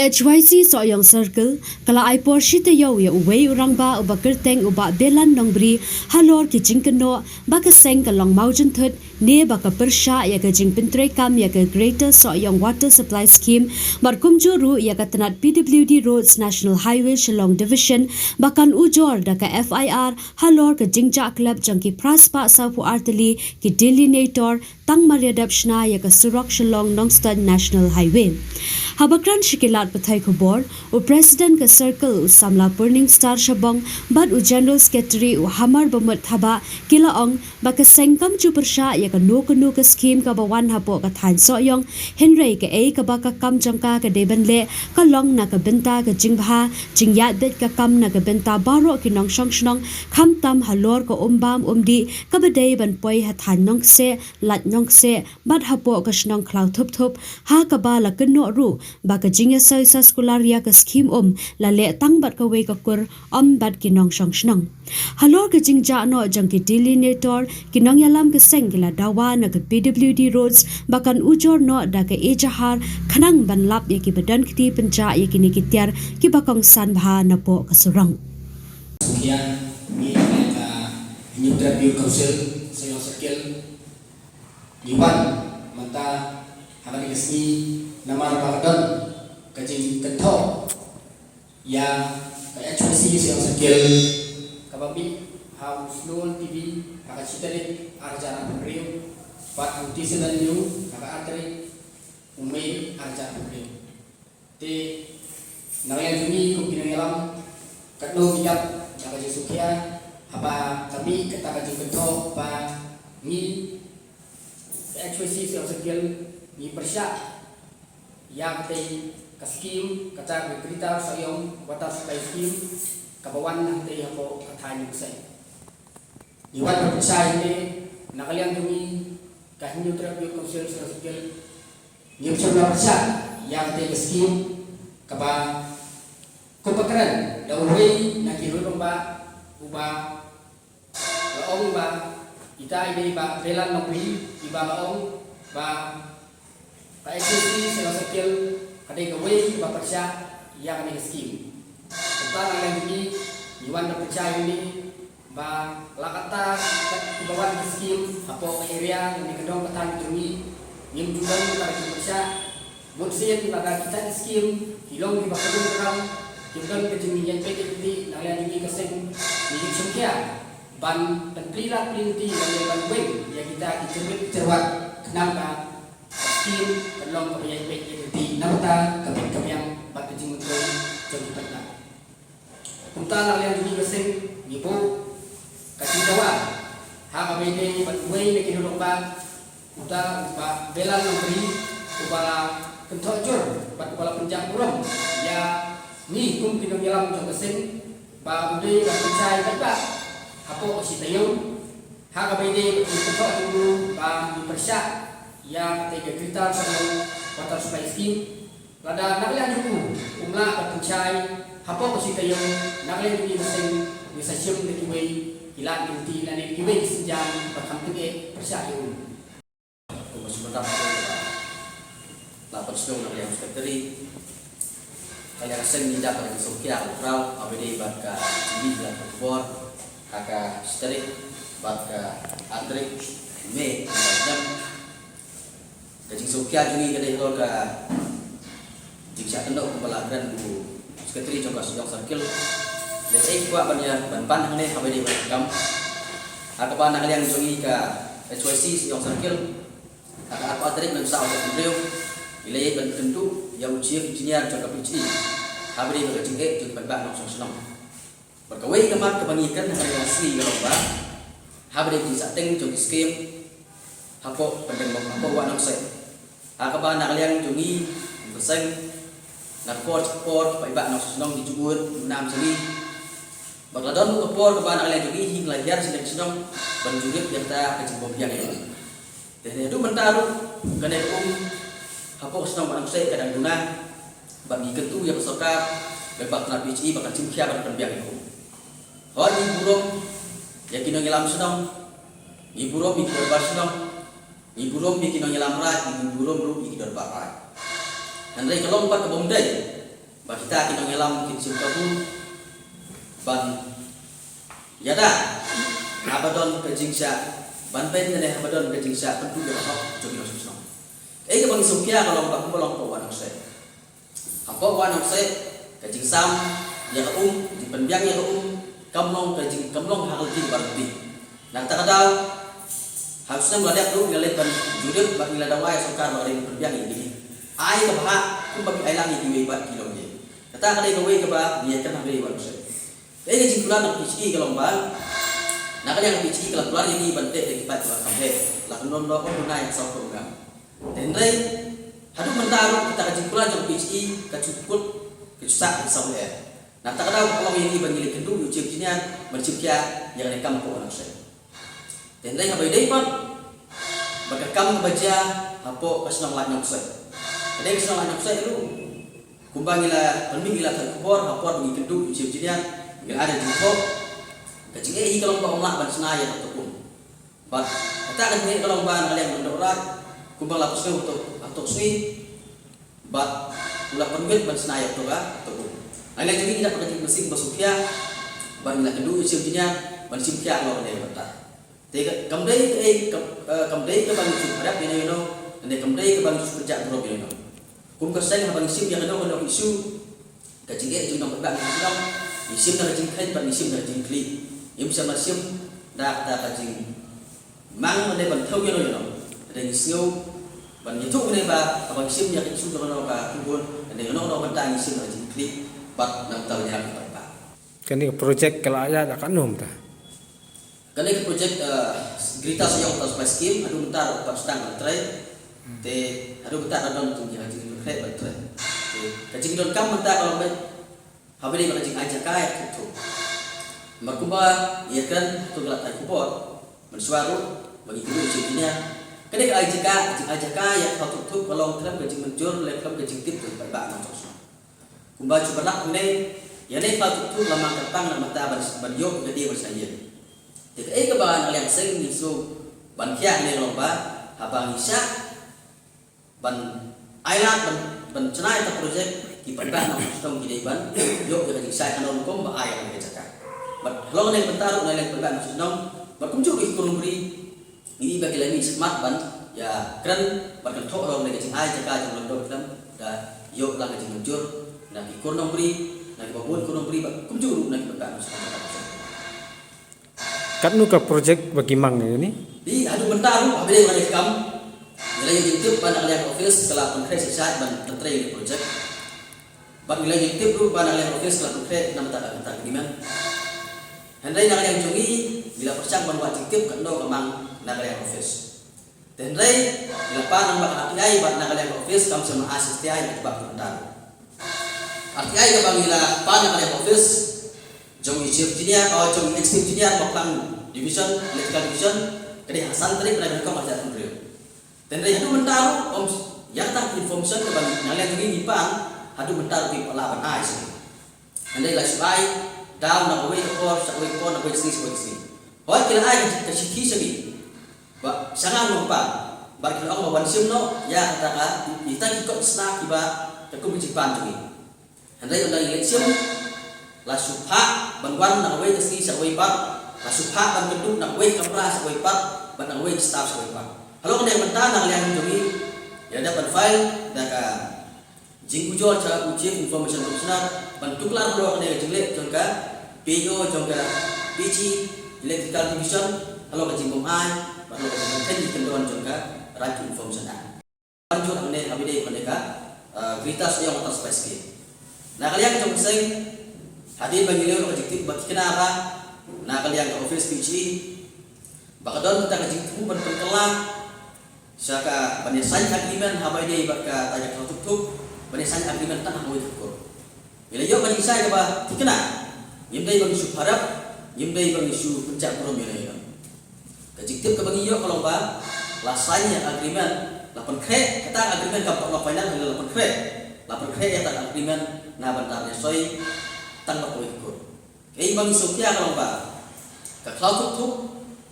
KHYC Soyong Circle, kala ay porsyite yaw ya uway urang ba uba kerteng uba belan nongbri halor ki jingkeno baka seng kalong maujan thut ne baka persya ya ka jingpentre kam ya ka Greater Soyong Water Supply Scheme barkumjuru ya ka tanat PWD Roads National Highway Shillong Division bakan ujor da ka FIR halor ka jingja club jangki praspa sapu arteli ki delineator tang mariadap shna ya ka Surok Shillong Nongstad National Highway. Habakran shikilat pathai khobor o president ka circle samla burning star shabong bad u general secretary u hamar bamut thaba kilaong baka sengkam chu persha ya ka no ka scheme ka bawan hapo ka than soyong henry ka ei ka baka kam jangka ka debanle ka long na ka benta ka jingbha jingya det ka kam na ka benta baro ki nong shongshnong kham tam halor ka umbam umdi ka badei ban poi ha than nong se lat nong se bad hapo ka shnong khlau thup thup ha ka ba la kno ru baka jingya sai sa skularia ka scheme la le tang bat ka we ka kur bat ki nong shong shnong halor ka jingja no jangki delineator ki nong yalam ka sengila dawa na ka PWD roads bakan ujor no da ka ejahar khanang ban lap ye ki badan khti penja ye ki nikitiar ki bakong san bha na po ka surang Kemudian ini ka New Tribute Council Soyong Circle Iwan mata habang kasih nama Ramadan kajing kentho ya kaya HYC Soyong Circle kababi how slow TV aka chitali arjana beriu pat utisan new aka atri umay arjana beriu te nalayan kami kung pinangilam katno hiyap aka jisukia haba kami kata kajing kentho pa ni HYC Soyong Circle ni persya yang tei ka scheme kata Greater Soyong Water Supply Scheme kabawan ng tei hapo kathay sai iwan percaya ini nakalian kami ka New Tribute Council Soyong Circle ni persya yang tei ka scheme kaba kupakran dawai na kirulong ba uba laong ba ita ini ba belan nongri iba laong ba ka HYC Soyong Circle kadai gawai ba persya yang ni scheme tentang yang ini iwan na percaya ini ba lakata ibawan scheme apo area ni kedong katan jumi nim juga para persya mutsin baga kita scheme hilong di bakadung ram kita ke jumi yang PTD nalian ini keseng ni sungkia ban pentrila plinti dan ban ya kita dicebut cerwat kenapa scheme kelong kami PTD namata kami yang batu jimut jom petna punta nalian ini keseng ibu kasih jawa ha kami ini batway na kinulong ba uta ba belan nombri ubala kentojur bat ubala penjang urang ya ni kum pinangyalam jong keseng ba uday ka pencay ba hapo si tayong ha kami ini kentok dulu ba di persya yang tiga Greater Soyong Water Supply Scheme lada nakalian dulu umla ka pencay hapo si tayong nakalian dulu keseng ni sa siyong na kiway ilan inti na ni kiway sinjang pagkamtige persya yun kung masumatap ko lapat siyong nakalian secretary kaya kaseng ninja ka ng sukya ukraw abide bat ka jimid lang pagkabor kaka sterik bat ka Andre me jam kajing sukya jungi kadai hol ka jiksa kendok kepalagran bu secretary coba Soyong Circle dan saya kuat banyak ban hang ne abide bat kam akapan nakalian jungi ka HYC Soyong Circle aka apa tarik dan sa auto beliau ilay ban tentu yang ujian engineer coba PhD abide bat jingke jung ban nok song berkawai kemat kebangikan hari asli kalau ba abide di sateng jung scheme hapo pendeng hapo wa nok se akapan nakalian jungi beseng nakport paiba nok song dijubut nam sini bakladon kepor ke banak lain juga hing lahir sedang sedang benjurip yang tak kecebok yang ini. Dan itu mentaruh kena hapo sedang banak saya kadang guna bagi ketu yang sokat bebak na PhD bakal cimkia pada tembiak itu. Hal ni burung yang kino ngelam sedang, ni burung ni kino bar sedang, ni burung ni kino ngelam rat, ni burung ni kino bar rat. Dan dari kalau empat kebom day ba kita kinong elam kin sim kabu ban yada abadon ke jingsha ban pen ne abadon ke jingsha pentu de hok jogi no susno ke bang sukya kalau ba kumolong ko wanok se hapo wanok se ke jingsam ya di penbiang ya kamlong ke jing kamlong hal jing barbi nang takadal harusnya meladak dulu ngeliat ban judul bagi lada waya sukar bagi penbiang ini ai ke bah kum bagi ai langi diwe bat kilo je kata kadai ke bah dia kan habis wanok se ke jing bulan nak PhD kalau ba nak yang PhD kalau keluar ini bante de kipat ba kamhe la non do ko nai sa program tenrei hadu mentaru kita jing bulan yang PhD ka cukut kesak sa le nak takadal kalau ini bagi kendu ucap jinian mencipta yang nekam ko anak saya dan lain apa ide pun berkam baca apa kesenang lanjut saya ada kesenang lanjut saya itu kumbangila penmingila terkubur apa bagi kendu ucap jinian bila ada jumpa kecil ini kalau bang mak ban senaya ataupun bat kata kan ini kalau bang kalian mendorak kumbang lapusnya untuk atau sui bat ulah permit ban senaya ataupun Anak juga kita pakai mesin basuknya, banyak kedua isinya mesin kia kalau ada yang betah. Tapi kemudian ke bang isu harap ini nanti kemudian ke bang isu kerja berapa ini. Kum kerja bang isu yang ada isu kecilnya itu nomor berapa isu dari jingkai bang isu dari jingkli, yang bisa masuk dah kecil. Mang ada bang tahu yang ada isu bang itu ini bang isu yang isu kalau nak kubur ada yang bentang isu dari jingkli. Bat nang tahu yang kita pak. Kani projek kelaya akan nom ta. Kani projek Grita Sayang Tas Paskim adu bentar pak sedang antrai. Te adu bentar adon tu yang jadi kret antrai. Te kacing don kam bentar kalau bet habis ni kacing aja kaya tu. Makuba ia kan tu gelat ai kupot mensuaru bagi kedua cikinya. Kani aja kaya tu kalau kelam kacing mencur lekam kacing tip tu pak nang tos. Kumbaca berlak ini, ya ni kalau tu lama ketang nak mata banjok jadi bersaya. Jika kebahan yang sering isu bankiah ni lomba, habang isya, ban ayat ban cenai tak projek kipada nak setong jadi ban, yok jadi saya kan orang ba ayat ni cakap. But kalau ni bentar nak yang perbah nak setong, berkunjung ikut beri ini bagi lagi smart ban, ya keren berkentok orang ni kecing ayat cakap yang londok dalam, dah yok lah kecing muncul. Nagi kurang beri, nagi babon kurang beri, kumjuru nagi berkah masalah. Kat nu ka projek bagi mang ni. Di adu bentar lu abis yang kam, nilai yang jintip pada kalian office setelah konkret sesaat dan tertera di projek. Bagi nilai jintip lu pada kalian office setelah konkret nama tak gimana. Hendai nak kalian jungi bila percak bantuan jintip kendo kemang nak kalian office. Hendai bila pan nak hati bat nak kalian office kamu sama asis tiai sebab bentar. Artinya ia bangila pada kalian office, jom ijib jinia atau jom ekstrim jinia maklang division, electrical division, jadi hasan tadi pernah mereka macam tu. Dan dari itu mentar, yang tak information kepada kalian ini nipan, hadu mentar di pelawan ais. Andai lah suai, down nak away ke away nak away sini. Hoi kira ai kesiki segi, ba sangat lupa. Bagi orang lawan simno, ya katakan kita ikut snack iba, aku mencipan tu. Andai undang election la supha banwan nak away kasi sa away part la supha ban keduk nak away kamera sa away part ban away staff sa away part halo kena mentah nak liang jogi ya dapat file dak jing ujol cara uji information personal ban tuklar halo kena jenglek jongka PO jongka PC electrical division halo ka jing ai ban halo ka ten kendon jongka right information banjur ane habide mereka Grita Sayang Tas Paskim. Nah kalian macam saya hadir bagi leo objektif bagi kenapa? Nah kalian ke office PCI, bakadon kita kejengku berkelam, saka penesan agreement habai dia baka tanya kau tutup, penesan agreement tanah mau ikut. Bila yo bagi saya apa? Tikena, yimdai bagi isu harap, yimdai bagi isu pencak burom yo. Kejengtif ke bagi yo kalau ba, lasanya agreement, lapan kre, kata agreement kapal final adalah lapan kre. Lapor kaya tak agreement na bantarnya soy tanpa kau ikut. Kaya bagi sokya kalau ba, ke cloud tutup,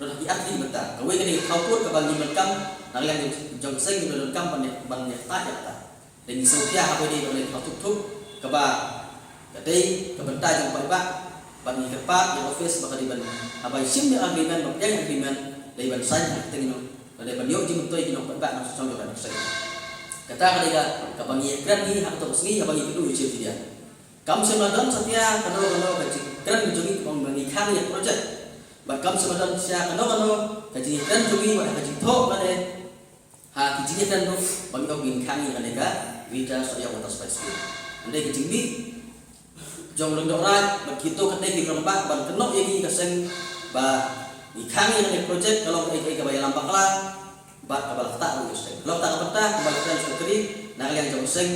dan hati bentar. Kau ini kau pun ke bagi merkam, nak yang jongseng di merkam banyak tak. Dan sokya apa ini boleh cloud tutup, ke ba Katay kabantay yung pagba bagi kepat yang office baka diban abay sim yang agreement bagay agreement daiban sign ang tingino daiban yo jim toy kino pagba ng song jokan sa kata kadiga kabangi kran ni hak to sni abangi kedu uci dia kam semadon satya kano kaji kran jogi kong bangi khang ya project ba kam semadon sia kano kaji kran jogi wa kaji tho bane ha kaji kran no bangi ogin khang ya kanega vita soya water space ande kaji ni jong leng dorat begitu katay di lembak ban kenok yang kaseng ba ikhang yang project kalau ai kabaya lampak lah ba kabal tak useng kalau tak kapata kabal kan sekri na yang jong seng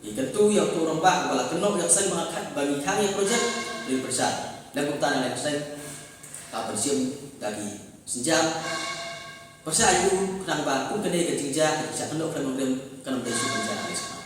ikentu yang tu lembak kabal kenok yang seng mengakat bagi ikhang yang project dari persat dan kutan yang seng tak bersium dari sejam persa ayu kenang ba pun kedai ke jinja kenok kan mengem kan menjadi penjara